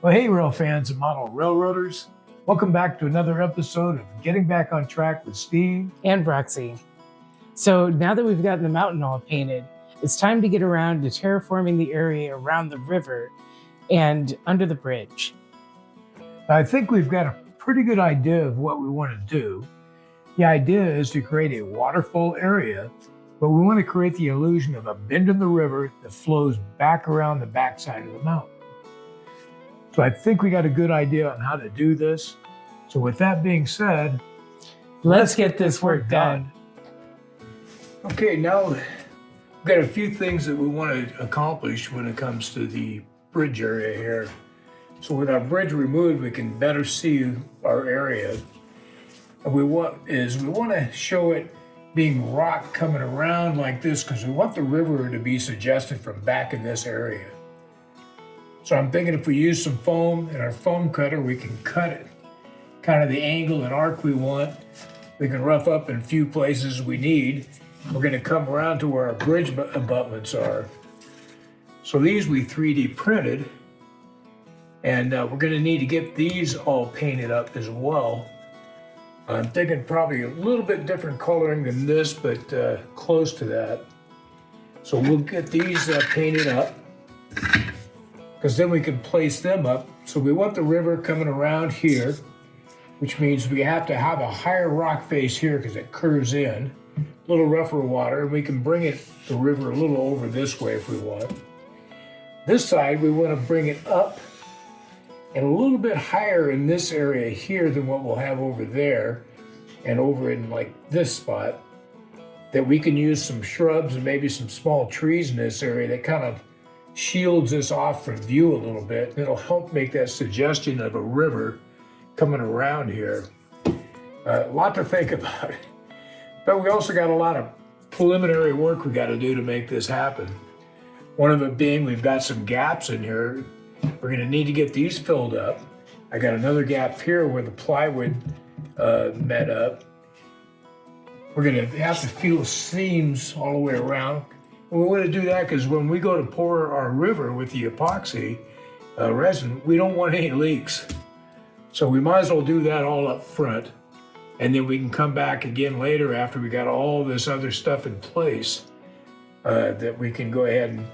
Well, hey, rail fans and model railroaders. Welcome back to another episode of Getting Back on Track with Steve and Roxy. So now that we've gotten the mountain all painted, it's time to get around to terraforming the area around the river and under the bridge. I think we've got a pretty good idea of what we want to do. The idea is to create a waterfall area, but we want to create the illusion of a bend in the river that flows back around the backside of the mountain. So I think we got a good idea on how to do this. So with that being said, let's get this work done. Okay, now we've got a few things that we want to accomplish when it comes to the bridge area here. So with our bridge removed, we can better see our area. And we want to show it being rock coming around like this because we want the river to be suggested from back in this area. So I'm thinking if we use some foam in our foam cutter, we can cut it kind of the angle and arc we want. We can rough up in a few places we need. We're going to come around to where our bridge abutments are. So these we 3D printed, and we're going to need to get these all painted up as well. I'm thinking probably a little bit different coloring than this, but close to that. So we'll get these painted up, because then we can place them up. So we want the river coming around here, which means we have to have a higher rock face here because it curves in, a little rougher water, and we can bring the river a little over this way if we want. This side, we want to bring it up and a little bit higher in this area here than what we'll have over there and over in like this spot, that we can use some shrubs and maybe some small trees in this area that kind of shields us off from view a little bit. It'll help make that suggestion of a river coming around here. A lot to think about. But we also got a lot of preliminary work we got to do to make this happen. One of it being we've got some gaps in here. We're going to need to get these filled up. I got another gap here where the plywood met up. We're going to have to fill seams all the way around. And we want to do that because when we go to pour our river with the epoxy resin, we don't want any leaks. So we might as well do that all up front. And then we can come back again later after we got all this other stuff in place that we can go ahead and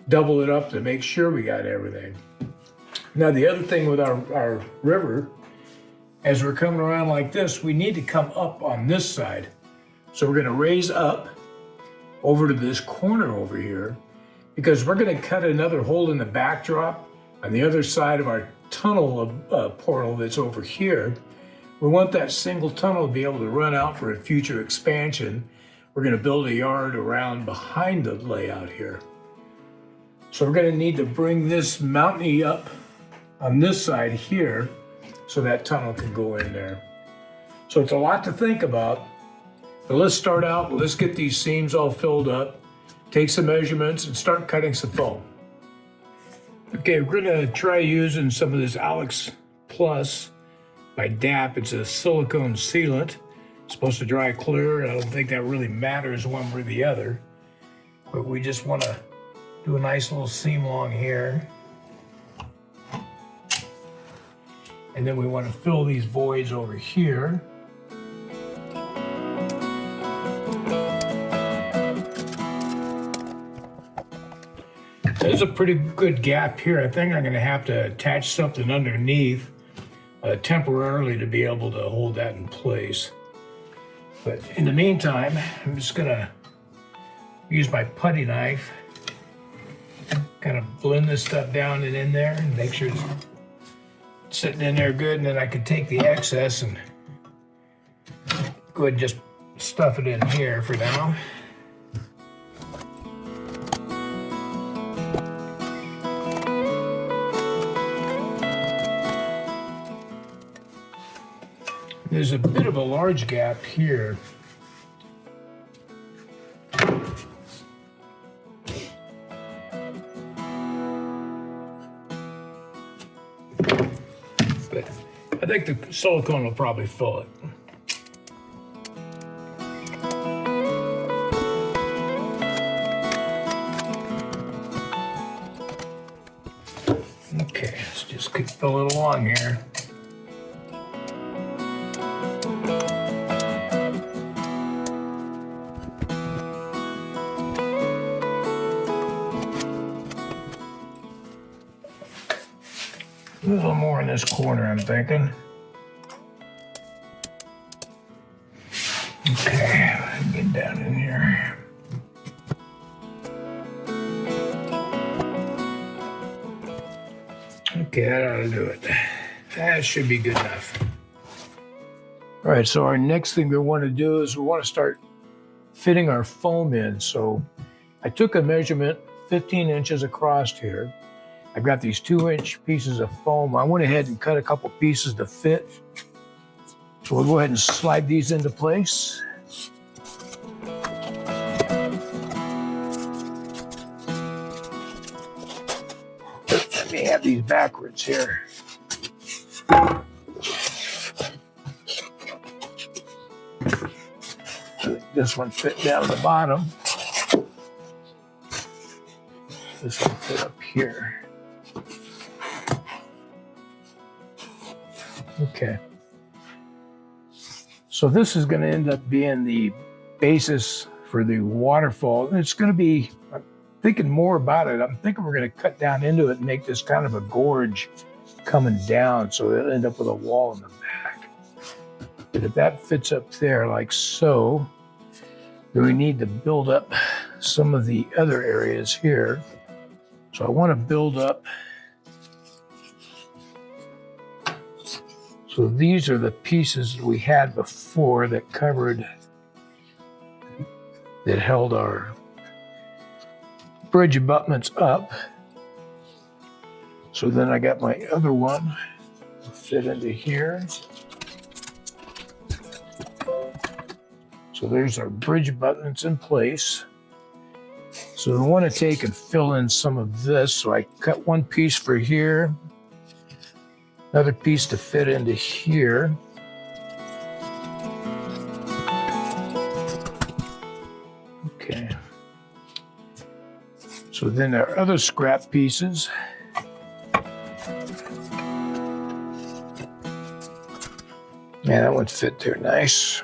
double it up to make sure we got everything. Now the other thing with our river, as we're coming around like this, we need to come up on this side. So we're going to raise up over to this corner over here, because we're going to cut another hole in the backdrop on the other side of our tunnel portal that's over here. We want that single tunnel to be able to run out for a future expansion. We're going to build a yard around behind the layout here. So we're going to need to bring this mountainy up on this side here so that tunnel can go in there. So it's a lot to think about. But let's start out, let's get these seams all filled up, take some measurements, and start cutting some foam. Okay, we're gonna try using some of this Alex Plus by DAP. It's a silicone sealant. It's supposed to dry clear. I don't think that really matters one way or the other. But we just wanna do a nice little seam along here. And then we wanna fill these voids over here. There's a pretty good gap here. I think I'm going to have to attach something underneath temporarily to be able to hold that in place. But in the meantime, I'm just going to use my putty knife, kind of blend this stuff down and in there and make sure it's sitting in there good. And then I can take the excess and go ahead and just stuff it in here for now. There's a bit of a large gap here. But I think the silicone will probably fill it. Okay, let's just Just keep filling along here. A little more in this corner, I'm thinking. Okay, get down in here. Okay, that ought to do it. That should be good enough. All right, so our next thing we want to do is we want to start fitting our foam in. So I took a measurement 15 inches across here. I've got these 2-inch pieces of foam. I went ahead and cut a couple pieces to fit. So we'll go ahead and slide these into place. Let me have these backwards here. This one fit down the bottom. This one fit up here. Okay. So this is going to end up being the basis for the waterfall. And it's going to be, I'm thinking more about it. I'm thinking we're going to cut down into it and make this kind of a gorge coming down. So it'll end up with a wall in the back. But if that fits up there like so, then we need to build up some of the other areas here. So I want to build up. So these are the pieces we had before that covered, that held our bridge abutments up. So then I got my other one fit into here. So there's our bridge abutments in place. So I want to take and fill in some of this. So I cut one piece for here. Another piece to fit into here. Okay. So then our other scrap pieces. Yeah, that one fit there nice.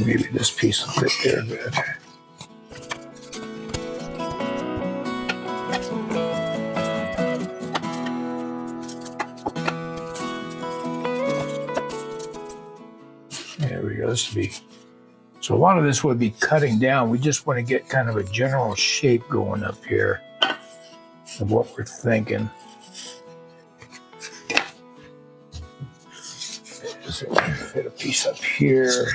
Maybe this piece will fit there good. There we go. This would be, so a lot of this would be cutting down. We just want to get kind of a general shape going up here of what we're thinking. Just fit a piece up here.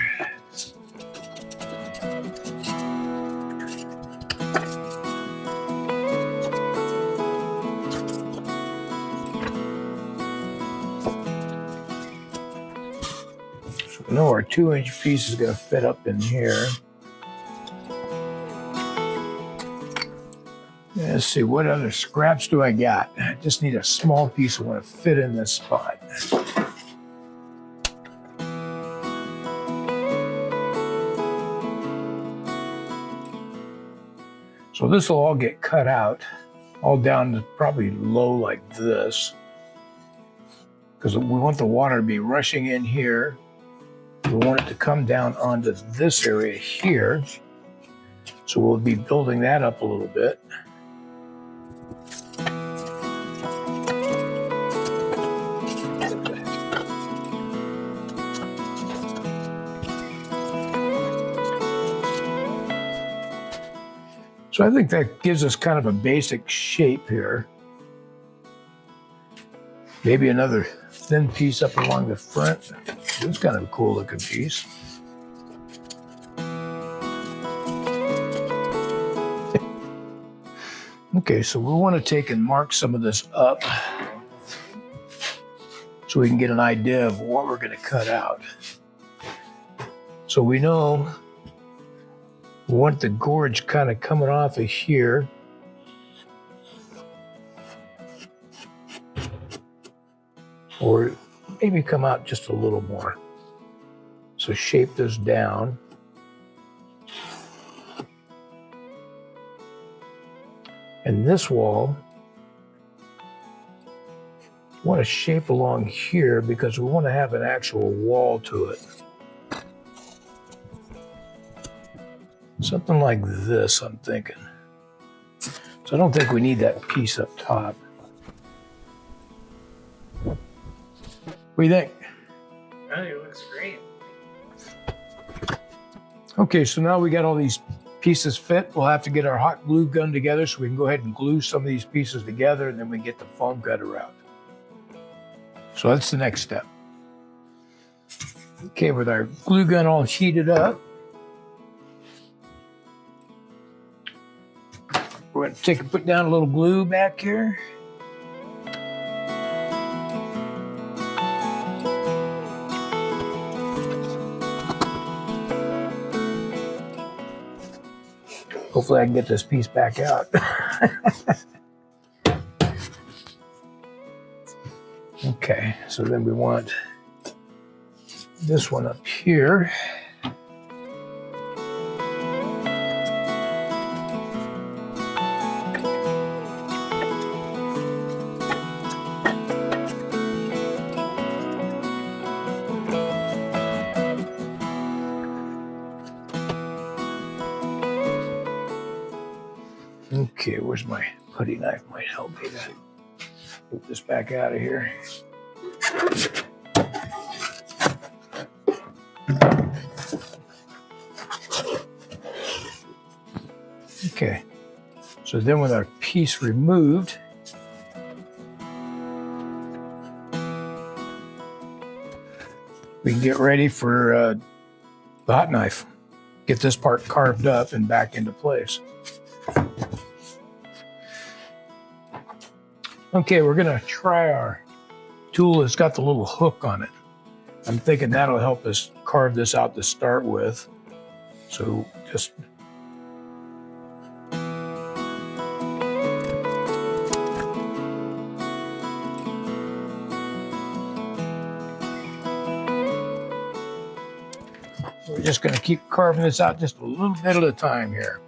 I know our 2-inch piece is going to fit up in here. Let's see, what other scraps do I got? I just need a small piece I want to fit in this spot. So this will all get cut out, all down to probably low like this, because we want the water to be rushing in here. We want it to come down onto this area here. So we'll be building that up a little bit. So I think that gives us kind of a basic shape here. Maybe another thin piece up along the front. It's kind of a cool looking piece. Okay, so we want to take and mark some of this up so we can get an idea of what we're going to cut out. So we know we want the gorge kind of coming off of here. Or maybe come out just a little more. So shape this down. And this wall, we want to shape along here because we want to have an actual wall to it. Something like this, I'm thinking. So I don't think we need that piece up top. What do you think? I think it looks great. Okay, so now we got all these pieces fit. We'll have to get our hot glue gun together so we can go ahead and glue some of these pieces together, and then we can get the foam cutter out. So that's the next step. Okay, with our glue gun all heated up, we're going to put down a little glue back here. Hopefully I can get this piece back out. Okay, so then we want this one up here. Okay, where's my putty knife? Might help me to put this back out of here. Okay, so then with our piece removed, we can get ready for the hot knife. Get this part carved up and back into place. Okay, we're gonna try our tool that's got the little hook on it. I'm thinking that'll help us carve this out to start with. So just we're just gonna keep carving this out just a little bit at a time here.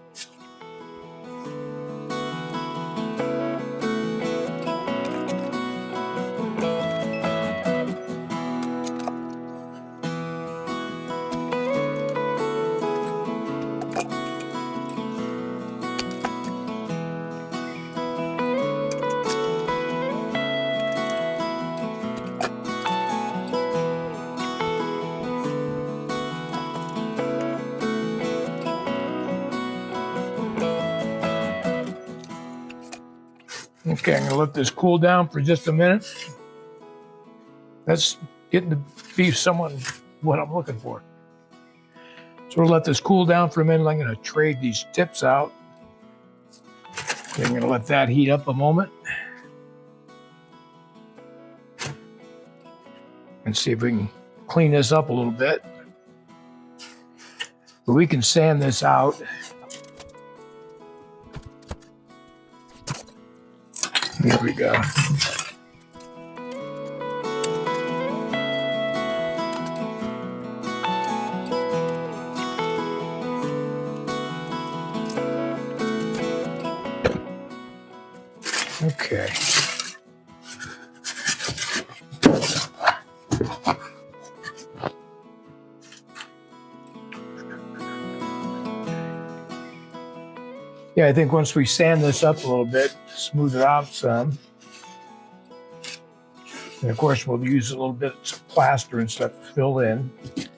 Okay, I'm gonna let this cool down for just a minute. That's getting to be somewhat what I'm looking for. So we'll let this cool down for a minute. I'm gonna trade these tips out. Okay, I'm gonna let that heat up a moment. And see if we can clean this up a little bit. But we can sand this out. Here we go. Okay. Yeah, I think once we sand this up a little bit, smooth it out some, and of course we'll use a little bit of plaster and stuff to fill in. And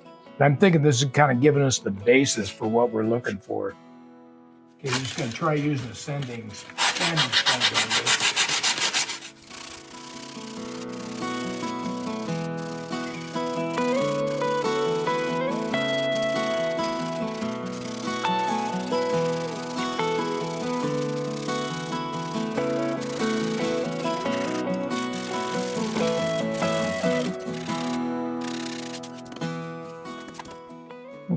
I'm thinking this is kind of giving us the basis for what we're looking for. Okay, we're just going to try using a sanding sponge on this.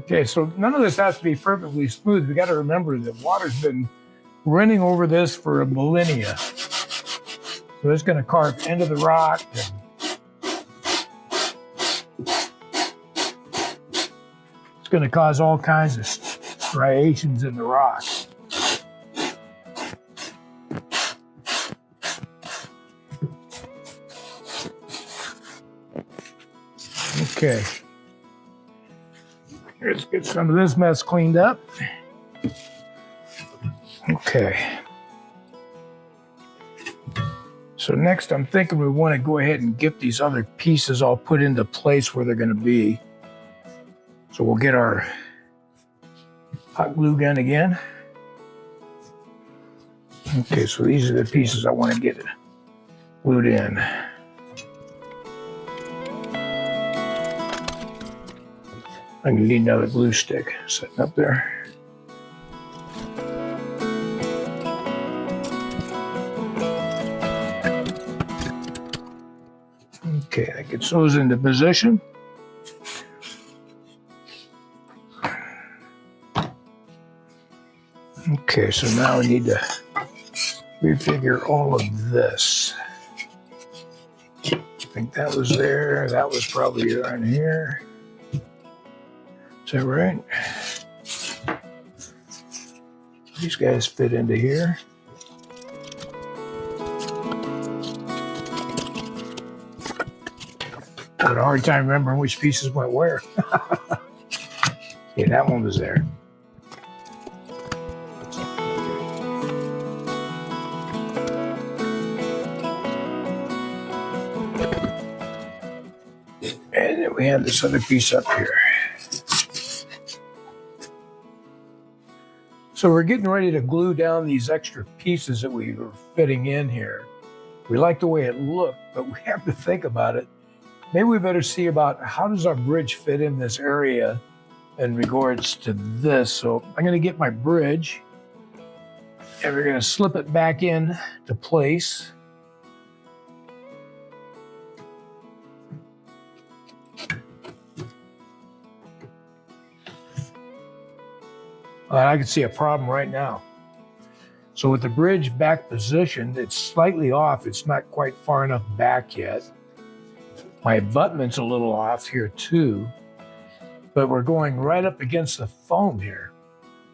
Okay, so none of this has to be perfectly smooth. We got to remember that water's been running over this for a millennia. So it's going to carve into the rock. It's going to cause all kinds of striations in the rock. Okay. Let's get some of this mess cleaned up. Okay. So next I'm thinking we want to go ahead and get these other pieces all put into place where they're going to be. So we'll get our hot glue gun again. Okay, so these are the pieces I want to get glued in. I'm going to need another glue stick sitting up there. Okay, that gets those into position. Okay, so now we need to refigure all of this. I think that was there. That was probably around here. Is that right? These guys fit into here. I had a hard time remembering which pieces went where. Yeah, that one was there. And then we have this other piece up here. So we're getting ready to glue down these extra pieces that we were fitting in here. We like the way it looked, but we have to think about it. Maybe we better see about how does our bridge fit in this area in regards to this. So I'm going to get my bridge and we're going to slip it back in to place. I can see a problem right now. So with the bridge back positioned, it's slightly off. It's not quite far enough back yet. My abutment's a little off here too, but we're going right up against the foam here.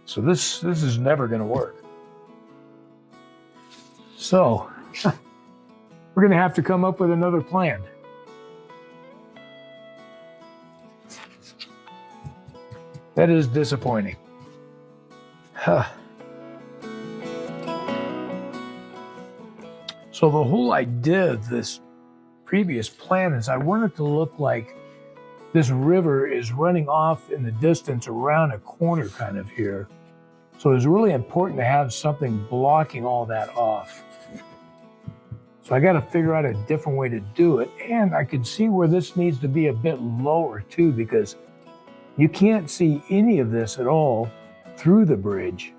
So this is never going to work. So we're going to have to come up with another plan. That is disappointing. Huh. So the whole idea of this previous plan is I want it to look like this river is running off in the distance around a corner kind of here. So it's really important to have something blocking all that off. So I got to figure out a different way to do it. And I can see where this needs to be a bit lower too, because you can't see any of this at all through the bridge.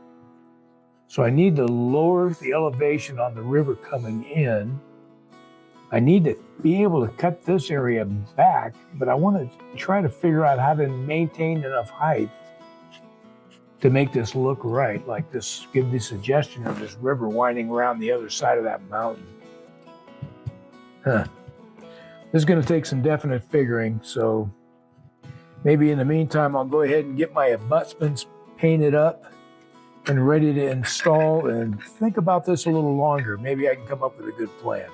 So I need to lower the elevation on the river coming in. I need to be able to cut this area back, but I want to try to figure out how to maintain enough height to make this look right, like this, give the suggestion of this river winding around the other side of that mountain. Huh. This is going to take some definite figuring, so maybe in the meantime, I'll go ahead and get my abutments painted up and ready to install and think about this a little longer. Maybe I can come up with a good plan.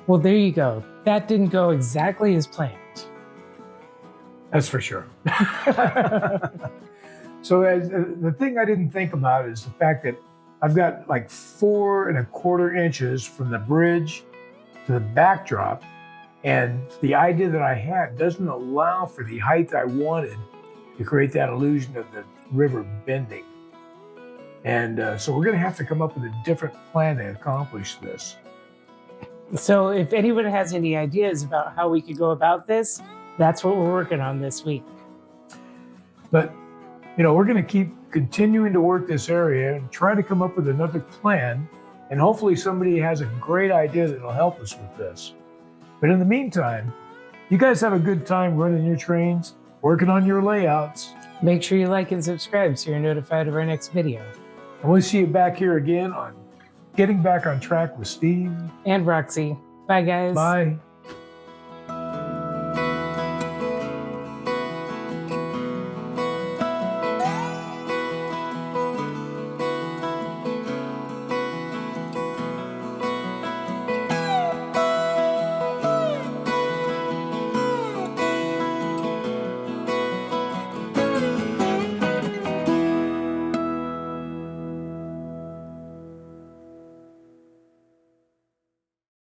Well, there you go. That didn't go exactly as planned. That's for sure. So the thing I didn't think about is the fact that I've got like 4¼ inches from the bridge to the backdrop. And the idea that I had doesn't allow for the height I wanted to create that illusion of the river bending. And so we're going to have to come up with a different plan to accomplish this. So if anyone has any ideas about how we could go about this, that's what we're working on this week. But, you know, we're going to keep continuing to work this area and try to come up with another plan. And hopefully somebody has a great idea that'll help us with this. But in the meantime, you guys have a good time running your trains, working on your layouts. Make sure you like and subscribe so you're notified of our next video. And we'll see you back here again on Getting Back on Track with Steve And Roxy. Bye, guys. Bye.